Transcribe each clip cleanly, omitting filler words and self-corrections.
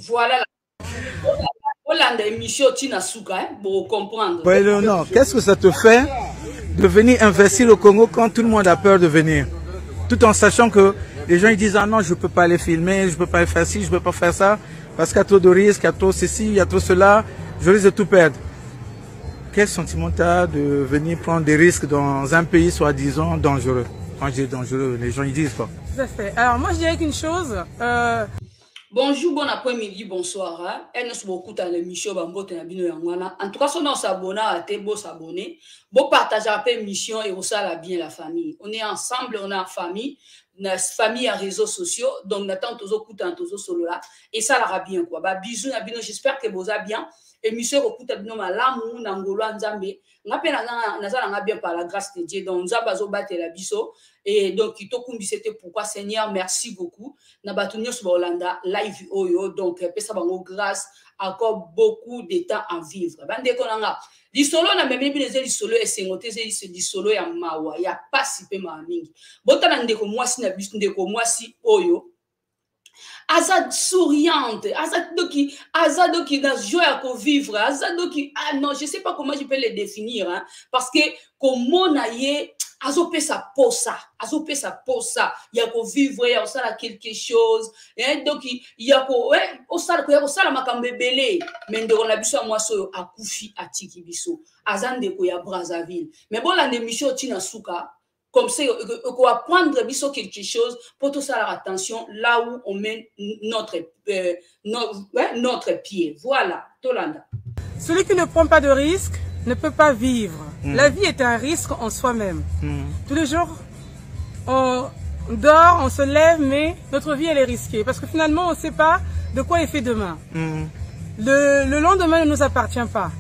Voilà. Hollande émission Tina Souka, pour comprendre. Oui, non. Qu'est-ce que ça te fait de venir investir au Congo quand tout le monde a peur de venir? Tout en sachant que les gens ils disent ah non, je ne peux pas aller filmer, je ne peux pas faire ci, je ne peux pas faire ça, parce qu'il y a trop de risques, il y a trop ceci, il y a trop cela, je risque de tout perdre. Quel sentiment tu as de venir prendre des risques dans un pays soi-disant dangereux? Quand je dis dangereux, les gens ils disent quoi? Tout à fait. Alors moi je dirais qu'une chose... Bonjour, bon après-midi, bonsoir. Elle nous beaucoup dans l'émission Bambote Nabino Yangwana. En tout cas, si on s'abonne à Tebo s'abonner, bon partager un peu l'émission et aussi la bien la famille. On est ensemble, on est en famille, en réseaux sociaux, donc on attend toujours coup dans toujours solo là et ça la bien quoi. Bah bisous Nabino, j'espère que vous allez bien. Émission au coup Nabino malamu nangolo nzambe. N'a bien par la grâce de Dieu donc nous avons battu la biso et donc c'était pourquoi Seigneur merci beaucoup na batunyo sur Hollanda live oyo donc pesa bango grâce encore beaucoup de temps à vivre bande konanga li solo na même bi les solo et sengote c'est li solo ya mawa ya pasi pe ma mingi botana ndeko mwasi na biso ndeko mwasi oyo Azad souriante, Azad qui dans joie à vivre, Azad qui ah non, je sais pas comment je peux les définir hein, parce que comme on a yé Azopé sa posa, il y a qu'on vivre, il y a ça quelque chose, hein, donc il y a qu'on ouais, au ça makambe belé, mais on a besoin moi so à Koufi à Tiki biso, Azande ko ya Brazzaville, mais bon la émission Tina Souka. Comme ça, on va prendre quelque chose pour tout ça, attention, là où on met notre pied. Voilà, Tolanda. Celui qui ne prend pas de risque ne peut pas vivre. La vie est un risque en soi-même. Tous les jours, on dort, on se lève, mais notre vie, elle est risquée. Parce que finalement, on ne sait pas de quoi est fait demain. Le lendemain ne nous appartient pas.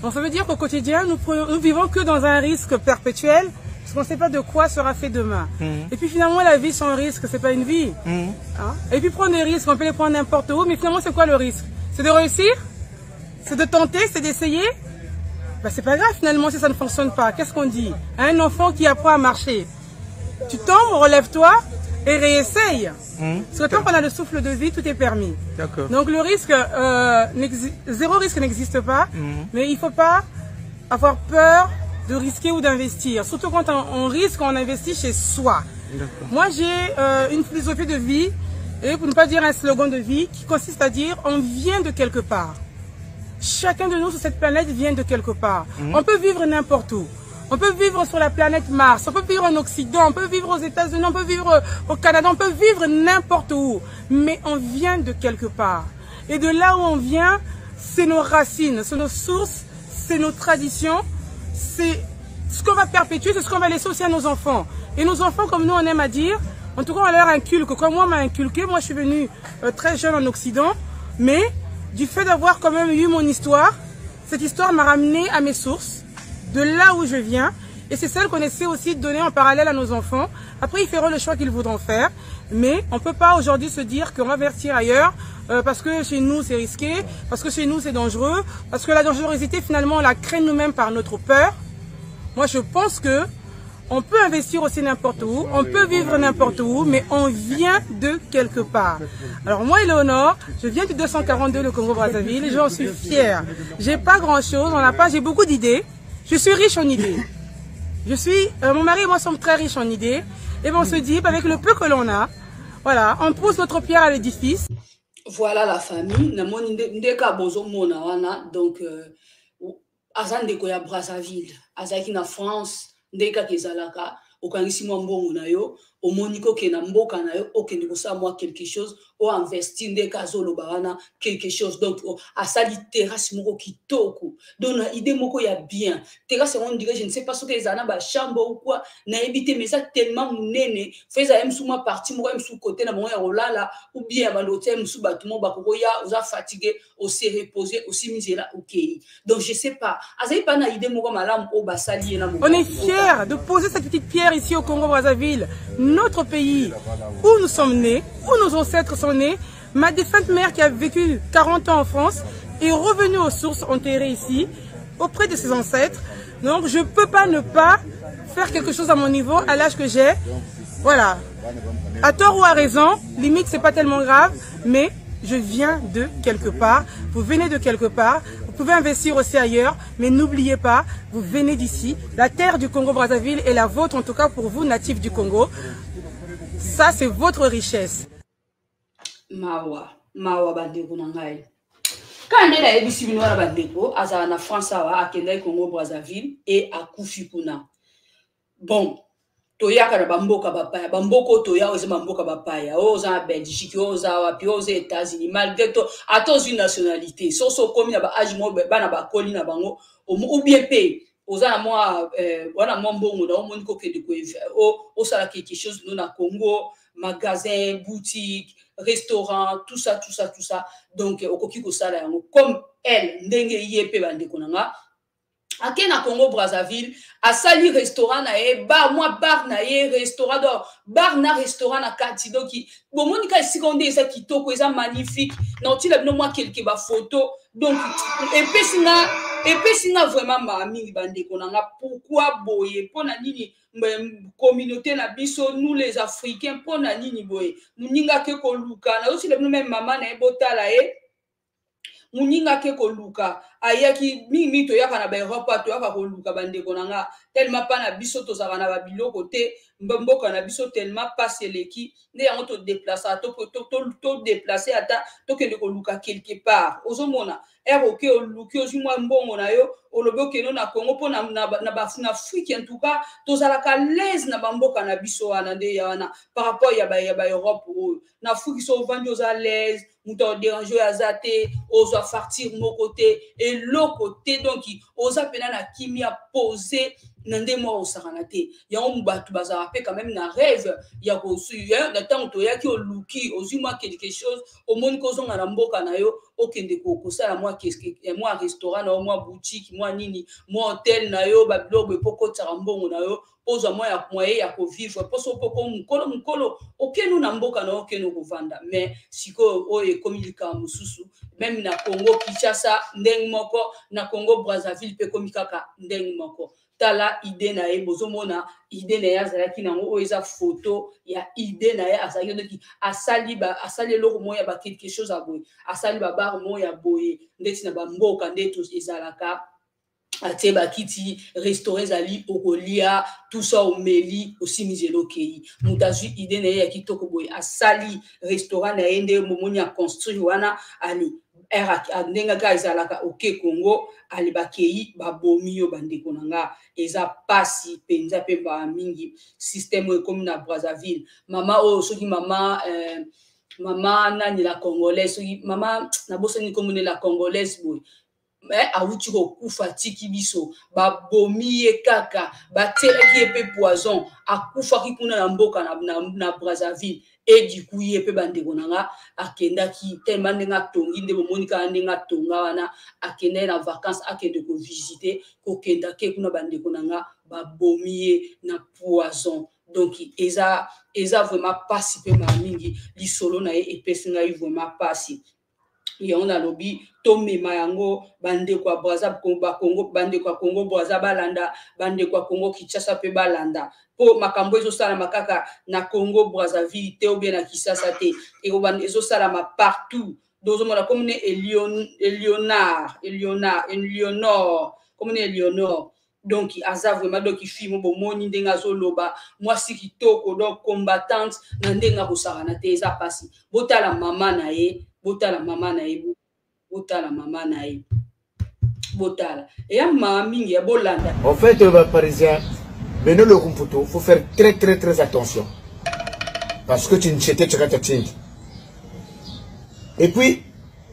Donc ça veut dire qu'au quotidien, nous vivons que dans un risque perpétuel. Parce qu'on ne sait pas de quoi sera fait demain. Et puis finalement, la vie sans risque, c'est pas une vie. Hein? Et puis prendre des risques, on peut les prendre n'importe où, mais finalement, c'est quoi le risque? C'est de réussir? C'est de tenter? C'est d'essayer? Ben, c'est pas grave finalement si ça ne fonctionne pas. Qu'est-ce qu'on dit? Un enfant qui apprend à marcher. Tu tombes, relève-toi et réessaye. Parce que tant qu'on a le souffle de vie, tout est permis. Donc le risque, zéro risque n'existe pas, mais il ne faut pas avoir peur de risquer ou d'investir, surtout quand on risque, on investit chez soi. Moi, j'ai une philosophie de vie, et pour ne pas dire un slogan de vie, qui consiste à dire on vient de quelque part. Chacun de nous sur cette planète vient de quelque part. On peut vivre n'importe où. On peut vivre sur la planète Mars, on peut vivre en Occident, on peut vivre aux États-Unis, on peut vivre au Canada, on peut vivre n'importe où. Mais on vient de quelque part. Et de là où on vient, c'est nos racines, c'est nos sources, c'est nos traditions. C'est ce qu'on va perpétuer, c'est ce qu'on va laisser aussi à nos enfants. Et nos enfants, comme nous on aime à dire, en tout cas on leur inculque, comme moi on m'a inculqué, moi je suis venue très jeune en Occident, mais du fait d'avoir quand même eu mon histoire, cette histoire m'a ramené à mes sources, de là où je viens, et c'est celle qu'on essaie aussi de donner en parallèle à nos enfants. Après ils feront le choix qu'ils voudront faire, mais on ne peut pas aujourd'hui se dire qu'on va partir ailleurs, parce que chez nous c'est risqué, parce que chez nous c'est dangereux, parce que la dangerosité finalement on la crée nous-mêmes par notre peur. Moi je pense que on peut investir aussi n'importe où, on peut vivre n'importe où, mais on vient de quelque part. Alors moi Éléonore, je viens du 242 le Congo-Brazzaville et j'en suis fière. J'ai pas grand chose, on n'a pas, j'ai beaucoup d'idées, je suis riche en idées. Mon mari et moi sommes très riches en idées, et on se dit avec le peu que l'on a, voilà, on pose notre pierre à l'édifice. Voilà la famille. Donc, Azande Koya Brazzaville, Azaki na France, Ndeka Kezalaka, Okangisi Mwambongo na yo, Omoniko Kena Mboka na yo, Okendeko sa moi quelque chose, o investir Ndeka Zolo Barana quelque chose. Donc, à sa terrasse moko kitoko. Donc, na idée moko ya bien. Terrasse on dirait, je ne sais pas ce que les anaba chambre ou quoi, na évité, mais ça tellement mounene, fait ça sous ma partie, moi sous côté, na mon là, ou bien à l'hôtel, sous bâtiment, bakoya, vous a fatigué, aussi reposé, aussi misé là, ok. Donc, je sais pas. Azaï pas na idée moko malam au basali na on est fiers de poser cette petite pierre ici au Congo-Brazzaville, notre pays où nous sommes nés, où nos ancêtres sont nés. Ma défunte mère qui a vécu 40 ans en France est revenue aux sources enterrées ici, auprès de ses ancêtres. Donc je ne peux pas ne pas faire quelque chose à mon niveau, à l'âge que j'ai. Voilà. À tort ou à raison, limite c'est pas tellement grave, mais je viens de quelque part, vous venez de quelque part, vous pouvez investir aussi ailleurs, mais n'oubliez pas, vous venez d'ici. La terre du Congo-Brazzaville est la vôtre, en tout cas pour vous, natifs du Congo. Ça, c'est votre richesse. Mawa bandeko na ngai. Quand on est ici, on a bandeko, azala na France awa akenda Congo-Brazzaville et akufi kuna. Bon, toyaka na bamboka bapaya, bamboko toya oza bamboka bapaya, oza Belgique, oza wapi, oza États-Unis, malgré to atos une nationalité, soso komi na ba âge mo bana ba koli na bango ou bien pay. Oza na moi wana mo mbongo na omoni ko kende ko o sala quelque chose no na Congo, magasin, boutique, restaurant, tout ça. Donc okoki ko sala yango comme elle ndenge yepe bandeko nanga. Ake na Congo Brazzaville, a sali restaurant na ye, bar na ye, restaurant d'or, bar na restaurant na kati, donc bon monika seconde ça kitoko eza magnifique, na tu le moi quelques ba photo, donc et puis singa vraiment mami bandeko nanga pourquoi boye pona nini communauté na biso nous les Africains pona nini boye muninga ke ko luka na aussi le même maman na ebotala e muninga ke ko luka ayaki mimi to yaka na ba Europe to yaka ko luka bandeko nanga tellement pas na biso to za na ba biloko te mbomboka na biso tellement pas seleki ne yango to déplacer to déplacer ata to kende ko luka quelque part ozomona eroke o luki ozimwa mbongo na yo olobo keno na Congo po na Afrique en tout cas to za la l'aise na bamboka na biso wana nde yana par rapport ya ba Europe na Afrique so vandi aux à l'aise muto déranger azate ozo fartir mon côté et l'autre côté donc oza pena na kimia poser nande mo osaranate ya ombatu bazara pe quand même na rêve ya ko suya na temps to ya ki o luki ozuma quelque chose au monde ko zonga na mboka na yo okende ko sala moi moi restaurant na moi boutique moi nini moi hôtel na yo ba blog poko tsarambongo na yo ozo moi ya moyen ya ko vivre poso poko mukolo okenu na mboka na okenu ko vanda mais siko oye komilika mususu même na Congo Kinshasa ndeng moko na Congo Brazzaville pe komikaka ndeng moko tala idée na ye bozomona idée na ya zalaki nango o eza photo ya idée na ya azali donc asali loko moya ba quelque chose a boye asali ba bar moya boye ndeti na ba mboka ndeto ezalaka atie ba kiti restaurant zali okolia tout ça au meli aussi mizelo kei mutazu idée na ya kitoko boye asali restaurant na ende momoni a construire wana ali era ndenga ka ezalaka oke Congo ali bakei babomi yo bandeko nanga eza pasi penza pe ba mingi système comme na Brazzaville mama o soki mama nani la congolaise soki mama na bosani comme la congolaise boy awuti ko kufa tiki biso babomi e kaka batelaki epe poison akufa ki kuna na mboka na Brazzaville et du coup yepe bandeko nanga akenda ki tellement nga tongi nde monika ndenga tonga wana akenda na vacances akende ko visiter ko kenda ke kuna bandeko nanga babomi na poison donc eza vraiment pasi pe mingi li solo na e pesinga vraiment pasi et on a lobby Tomé Mayango bande kwa Brazza Congo bande kwa Congo Brazza balanda bande kwa Congo Kinshasa pe balanda po makambo ezo sala makaka na Congo Brazzaville te ou bien na Kinshasa te et ko bande ezo sala ma partout dozo mona comme Eleonore comme Eleonore donc aza vraiment donc il film bo moni ndenga zoloba moi si kitoko donc combattante na ndenga ko sala na te eza pasi botala mama na ye botala mama na ye botala et ya mami ya bolanda en fait parisien Beno le Kumputu, faut faire très attention parce que tu ne sais pas. Et puis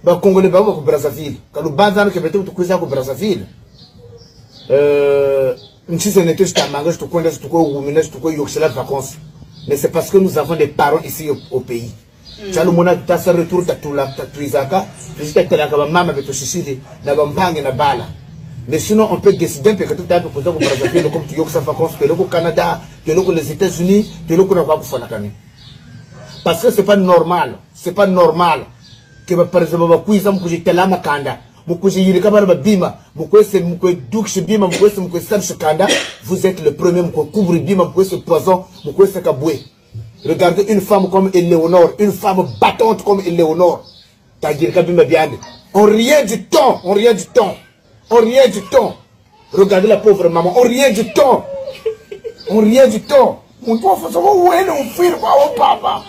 bah Congolais bah au Brazzaville quand le bazar que mettons tout ça au Brazzaville si ce n'était juste un magasin tout quoi ou ménage tout quoi yoxela vacances mais c'est parce que nous avons des parents ici au pays. Chalo mona tasa retour tatula tatuizaka jusqu'à que la maman veut te suicider na bambange na bala mais sinon on peut décider que tout à l'heure pour Brazzaville comme tu yoxa vacances que le Canada que les États-Unis que le na kwa fona kani parce que c'est pas normal que par exemple ba kuiza mkujitela makanda mukujiyirika bana bima mukwese mukwedukshe bima mukwese mukwesabshe kanda vous êtes le premier mukubri bima mukwese poison mukwese kabwe. Regardez une femme comme Éléonore, une femme battante comme Éléonore. On rien du temps, on rien du temps. On rien du temps. Regardez la pauvre maman, on rien du temps. On rien du temps. On doit faire ça, on fait quoi, papa.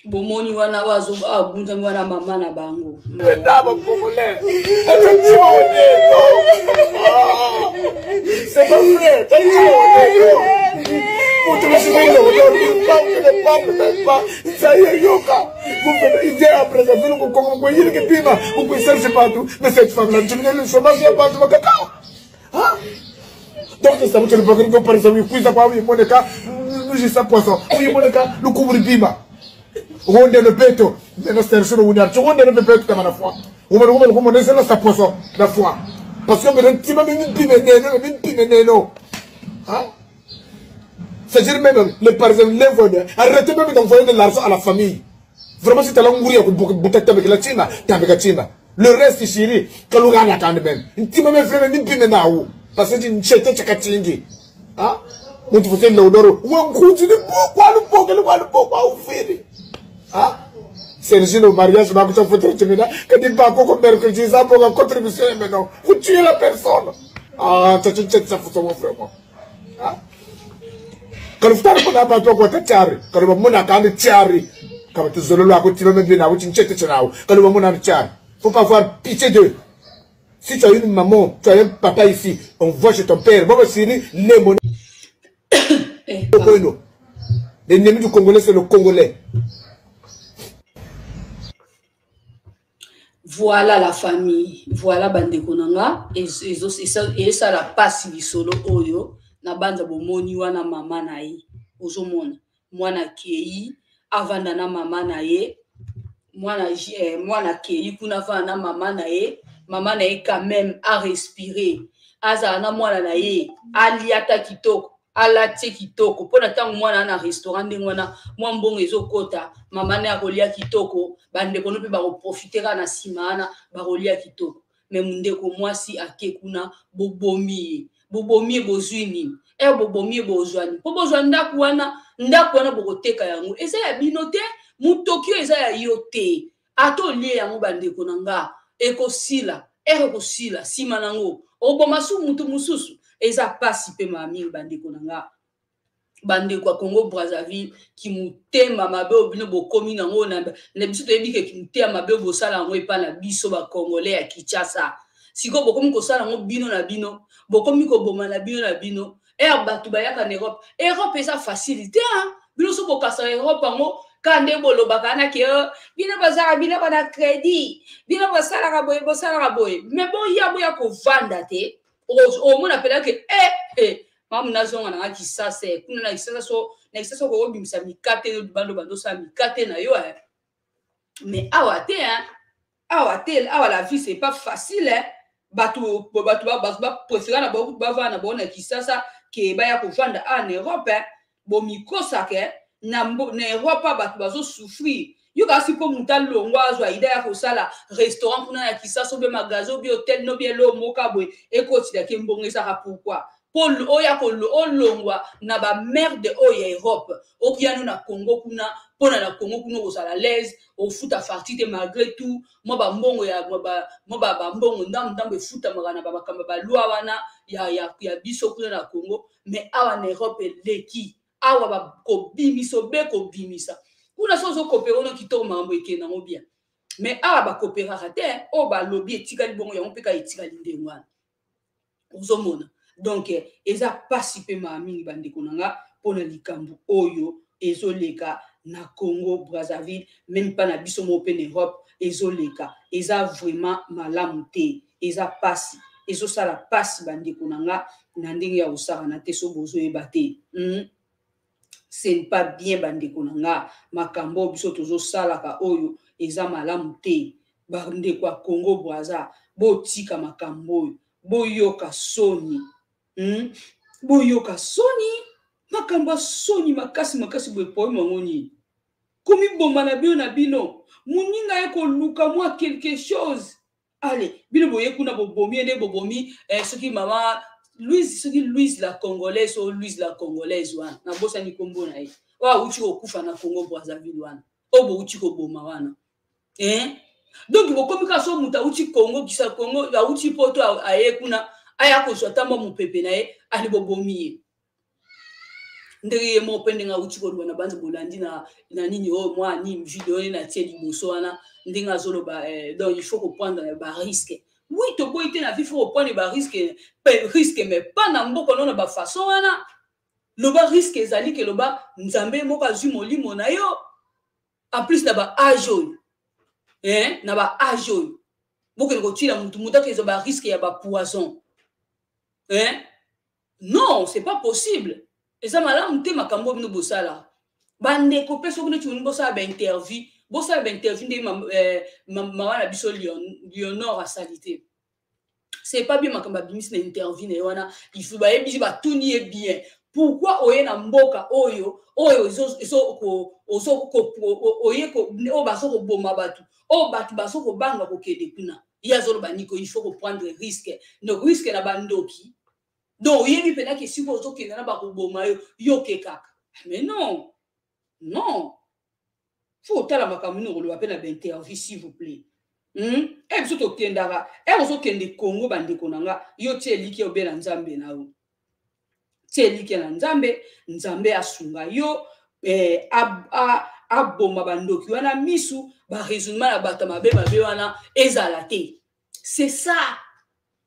Bomoni wana wazo abunza wana mama na bango. C'est pas vrai. Ça y est, Yoka. Vous faites idée après ça, vous voyez que Pima, vous pouvez chercher partout. Mais cette femme-là, tu me dis le chômage, il n'y a pas de cacao. Donc, ça vous dit que par exemple, vous pouvez savoir, oui, mon cas, nous, j'ai ça poisson. Oui, mon cas, nous couvrons Pima. On est le béto. Mais non, c'est le chose où on a. Tu vois, on est le béto comme la foi. On va le commander, c'est la poisson, la foi. Parce que maintenant, tu m'as mis une pime, hein? C'est-à-dire même, les parents, les voisins, arrêtez même d'envoyer de l'argent à la famille. Vraiment, si tu as l'angourie, avec la chima, tu as avec la chima. Le reste, chérie, quand l'on a la même. Tu m'as même fait une pime now. Parce que tu ne sais pas tchatchingi. Hein? Moi, tu faisais l'odeur. Ou un gros, tu ne peux pas faire. Hein? C'est le mariage, je vais vous faire terminer. Que tu pas encore mercredi, ça pour la contribution maintenant. Vous tuez la personne. Ah, tu sais, ça faut mon frère. Hein? Quand vous avez un peu de tiari, quand vous avez un peu de tiari, quand vous avez un peu de tiari, quand vous avez un peu de tiari, faut pas avoir pitié d'eux. Si tu as une maman, tu as un papa ici, on voit chez ton père. Moi, c'est les monnaies. L'ennemi du Congolais, c'est le Congolais. Voilà la famille, voilà Bandekonanga, et ça la passe du solo oyo. Na banza bomoni wana mama na ye ozomona mwana kei avanda na mama na ye mwana kei kuna vanda na mama na ye quand même a respirer aza na mwana na ye aliata kitoko alati kitoko pona tango mwana na restaurant ndengwana mwa mbongo ezokota mama na akolia kitoko bande kono pe ba profitera na simana ba kolia kitoko mais mundeko mwasi akekuna bobomi bozwini bobomi bozwani po bozwani ndaku wana bokoteka yango eza ya bino te mutokio eza ya yo te ato lie yango bandeko nanga ekosila sima nango oboma su mutu mususu eza pasi pe mami bandeko nanga bandeko ya Congo Brazzaville ki mutema mabe obino bokomi nango na biso toyebi ke ki mutema mabe bosala yango epa na biso ba Congolais ya Kinshasa siko bokomi kosala yango bino na bino bokomi koboma na bino batu bayaka na Europe eza facilité hein bino so bokasa Europe yango kande bolobaka na ke bino bazaka bino na crédit bino basala ka boye mais bon ya kovanda te o mona pela ke mamu nazonga na Kinshasa kuna na Kinshasa ko bimisa mikate no bando sa mikate na yo mais awa la vie c'est pas facile hein batu préférer na bavana bona Kinshasa ke baya kovanda en Europe bomikosa ke na Europe batu bazo souffrir yo kasi po mutalo ngwazo ida ya kosala restaurant kuna ya Kinshasa be magasin be hotel no be lo mokabwe ekotila ke mbongesa ka pourquoi Paul oya kolo olongwa na ba merde oya Europe okiano na Congo kuna pona na Congo kuna osala l'aise au foot à fartite malgré tout moi ba mbongo ya moi ba mbongo ndambe futa magana ba kamba ba lwa wana ya biso kuna na Congo mais awa na Europe leki awa ba ko bimisa kuna sozo coopérer no kitoko mambo ekena ngo bien mais awa ba coopérer te o ba lobby etikali bongo ya mpeka etikali ndengwana uzomona donc eza pasi pe mami bandeko nanga pona likambo oyo ezoleka na Congo Brazzaville même pas na biso mo pe Europe ezoleka eza vraiment malamu te eza pasi ezosala pasi bandeko nanga na ndenge ya osaka na te so bozo ebate c'est pas bien bandeko nanga makambo biso tozo sala ka oyo eza malamu te bandeko ya Congo Brazza botika makambo oyo boyoka soni boyoka soni makamba soni makasi boye po mangoni komi bomba na bino muninga eko luka moi quelque chose allez bino boye kuna bobomi soki mama Louise la Congolaise wana na bosa ni kombo na ye wa uchi okufa na Congo Brazzaville wana obo uti ko boma wana donc bokomika so muta uti Congo kisa Congo ya uti poto aye kuna aya ko sota mo mupepe na ye ali bobomi ndenge mo pendenga uti ko bona banza bolandi na nini o moi ni video na tie liboso wana ndinga zoloba donc il faut prendre ba risque. Oui, to boite na vie faut prendre ba risque mais pas na mboko non na ba façon wana loba risque ezali ke loba nzambe moko azwi molimo na yo en plus na ba ajo na ba ajo boko ko tila mutu ke zo ba risque ya ba poison non c'est pas possible et ça malamu te makambo bino bosala bande ko peso bino tuni bosala ba interview nde maman na biso Léonore a salité c'est pas bien makamba bimis na interview na wana il faut ba yebi ba tuni bien pourquoi oye na mboka oyo oye ko o baso ko boma batu o batu baso ko banga ko kede kuna yazolo baniko il faut prendre risque no risque na bandoki donc yebi pena ke siko zo kende na ba ko boma yo kekaka mais non faut tala makamino ko appelle à interview s'il vous plaît biso to kendaka ozo kende Congo bandeko nanga yo tie liki obela nzambe na yo tie liki na nzambe asunga yo aboma bandoki wana misu ba raisonnement na bata mabe wana ezala te c'est ça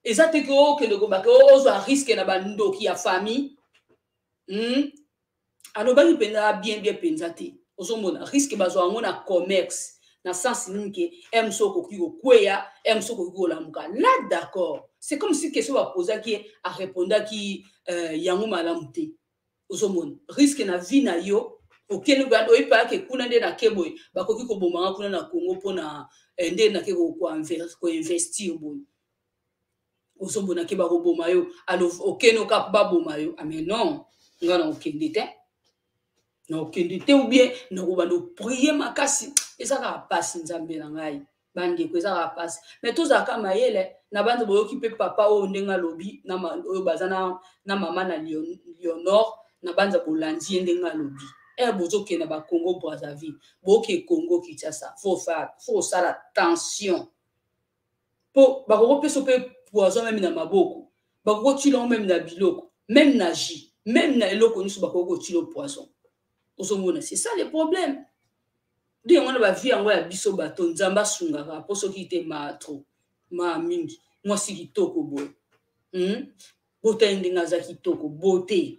ezate ko kende ko bako ozo a risque na bandoki ya famille alobaki penza bien penza te ozomona risque bazo ngona commerce na sens ninke emsoko kiko kweya emsoko kiko lamuka là d'accord c'est comme si question va poser qui a répondre qui yango malamuté ozomona risque na vie na yo okene gando ipa ke kuna nde na keboy bakoki ko bomanga kuna na Congo pona nde na ke ko investir boy ozomona ke ba ko boma yo alo okene ka ba boma yo mais non ngana okende te na okende te ou bien na ko bando prier makasi ezaka passe nzambe na ngai bande ko ezaka passe mais toza ka mayele na bande boyo ki pe papa o ndenga lobi na oyo bazana na mama na Léonore na bande bolandi ndenga lobi bozo ke na ba Congo Brazzaville boke Congo Kinshasa faut ça attention po ba ko peso pe poison même na maboko ba ko tilo même na biloko même na ji même na eloko niso ba ko tilo poison ozomona c'est ça le problème de ngona ba vie yango ya biso bato nzamba sungaka poso ki te matro ma mingi moi si kitoko boy bota ndinga za kitoko bote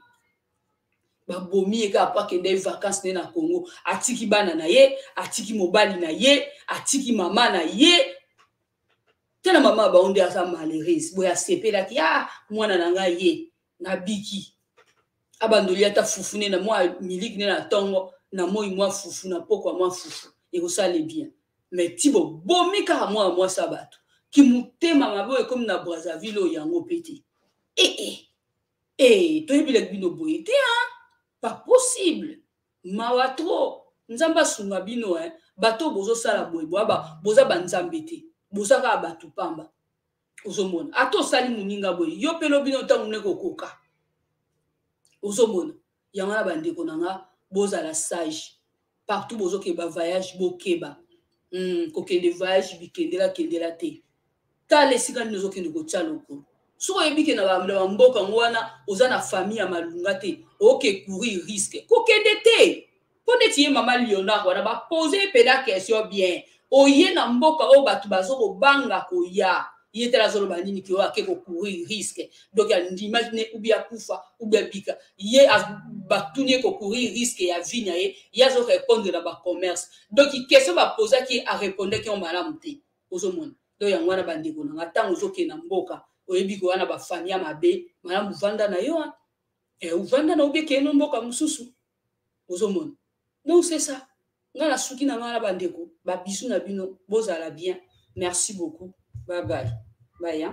ba bomi ka pa ke des vacances na Congo atiki bana na ye atiki mobali na ye atiki mama na ye tena mama ba onde asa malheureuse boya sepela ki mwana na nga ye na biki abandoli ata fufune na moi miliki na tongo na moi fufu na poko moi fufu et ko ça les bien mais tibo bomika moi sabato ki mutema mabe comme na Brazzaville yango pété to yebile bino boyete pas possible mawa trop nzamba sunga bino bato bozo sala boy boaba boza banzambe te boza ka batu pamba ozomona ato sali muninga boy yo pelo bino tangu ko koka ozomona yanga bandeko nanga boza la sage partout bozo ke ba voyage bokeba ko kende voyage bikendela te tale sika nozo kende ko tsaloko so ebike na ba mboka ngwana oza na famille ya malunga te oke courir risque ko kende te pone tie mama Léonard wana ba poser peda question bien oye na mboka o batu bazoko banga ko ya yetela zolo banini ki o akeko courir risque donc imagine ou bien kufa ou bien bika ye batunye ko courir risque ya vie na ye yazo répondre na ba commerce donc question ba poser ki a répondre ki on malamu te ozomona donc yangwana bandeko na ntango zoke na mboka oyebi ko wana ba famille mabe malamu vanda na yo uvanda na obeke no mboka mususu ozomona donc c'est ça ngala suki na ngala bandeko ba bisu na bino bozala bien merci beaucoup bye bye. Bye.